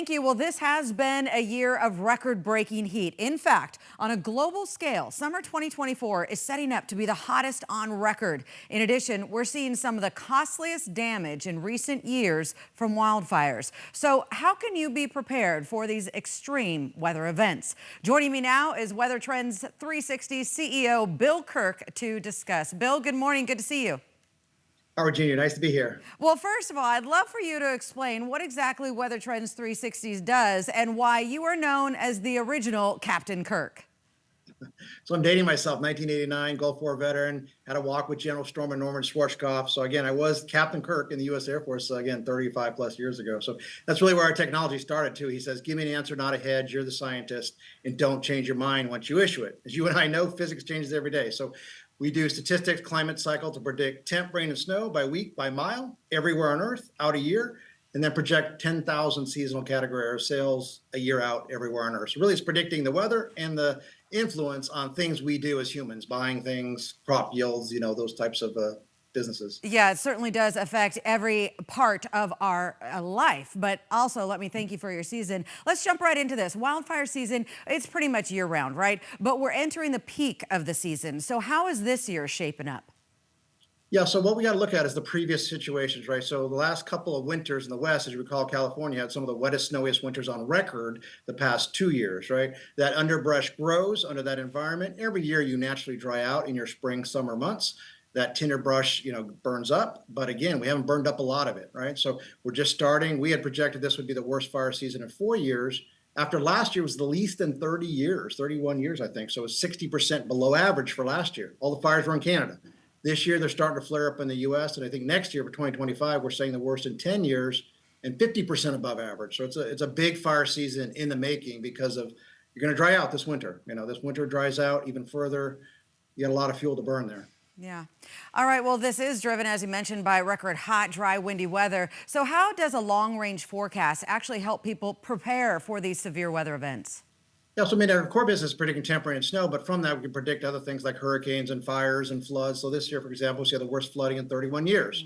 Thank you. Well, this has been a year of record-breaking heat. In fact, on a global scale, summer 2024 is setting up to be the hottest on record. In addition, we're seeing some of the costliest damage in recent years from wildfires. So how can you be prepared for these extreme weather events? Joining me now is Weather Trends 360 CEO Bill Kirk to discuss. Bill, good morning. Good to see you. Howard Jr., nice to be here. Well, first of all, I'd love for you to explain what exactly Weather Trends 360 does and why you are known as the original Captain Kirk. So I'm dating myself, 1989, Gulf War veteran, had a walk with General Stormer Norman Schwarzkopf. So again, I was Captain Kirk in the U.S. Air Force, again, 35 plus years ago. So that's really where our technology started too. He says, give me an answer, not a hedge. You're the scientist, and don't change your mind once you issue it. As you and I know, physics changes every day. So we do statistics, climate cycle to predict temp, rain, and snow by week, by mile, everywhere on Earth, out a year, and then project 10,000 seasonal category air sales a year out everywhere on Earth. So really it's predicting the weather and the influence on things we do as humans, buying things, crop yields, those types of businesses. Yeah, it certainly does affect every part of our life. But also, let me thank you for your season. Let's jump right into this. Wildfire season, it's pretty much year round, right? But we're entering the peak of the season. So how is this year shaping up? Yeah, so what we got to look at is the previous situations, right? So the last couple of winters in the West, as you recall, California had some of the wettest, snowiest winters on record the past 2 years, right? That underbrush grows under that environment. Every year you naturally dry out in your spring, summer months. That tinder brush, burns up. But again, we haven't burned up a lot of it, right? So we're just starting. We had projected this would be the worst fire season in 4 years. After last year was the least in 30 years, 31 years, I think. So it was 60% below average for last year. All the fires were in Canada. This year, they're starting to flare up in the U.S. And I think next year for 2025, we're saying the worst in 10 years and 50% above average. So it's a big fire season in the making because of you're going to dry out this winter. This winter dries out even further. You got a lot of fuel to burn there. Yeah. All right. Well, this is driven, as you mentioned, by record hot, dry, windy weather. So how does a long-range forecast actually help people prepare for these severe weather events? Yeah, so our core business is predicting temporary and snow, but from that we can predict other things like hurricanes and fires and floods. So this year, for example, we had the worst flooding in 31 years.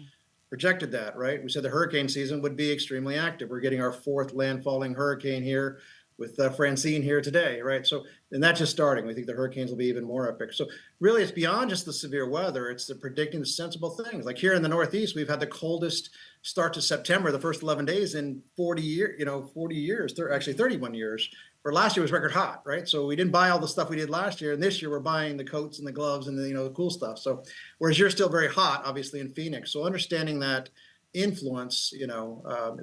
Projected that, right? We said the hurricane season would be extremely active. We're getting our fourth landfalling hurricane here with Francine here today, right? So, and that's just starting. We think the hurricanes will be even more epic. So really it's beyond just the severe weather. It's the predicting the sensible things. Like here in the Northeast, we've had the coldest start to September, the first 11 days in 40 years, actually 31 years. For last year was record hot, right? So we didn't buy all the stuff we did last year. And this year we're buying the coats and the gloves and the cool stuff. So whereas you're still very hot, obviously in Phoenix. So understanding that influence, is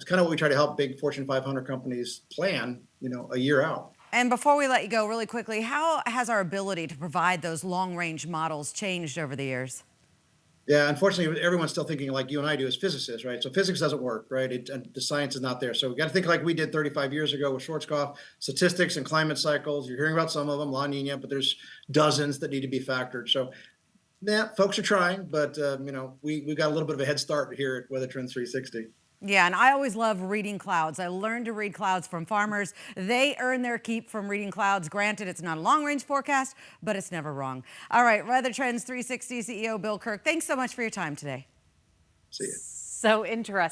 kind of what we try to help big Fortune 500 companies plan, a year out. And before we let you go really quickly, how has our ability to provide those long-range models changed over the years? Yeah, unfortunately, everyone's still thinking like you and I do as physicists, right? So physics doesn't work, right? The science is not there. So we got to think like we did 35 years ago with Schwarzkopf, statistics and climate cycles. You're hearing about some of them, La Nina, but there's dozens that need to be factored. So yeah, folks are trying, but we got a little bit of a head start here at Weather Trends 360. Yeah, and I always love reading clouds. I learned to read clouds from farmers. They earn their keep from reading clouds. Granted, it's not a long-range forecast, but it's never wrong. All right, Weather Trends 360 CEO Bill Kirk, thanks so much for your time today. See you. So interesting.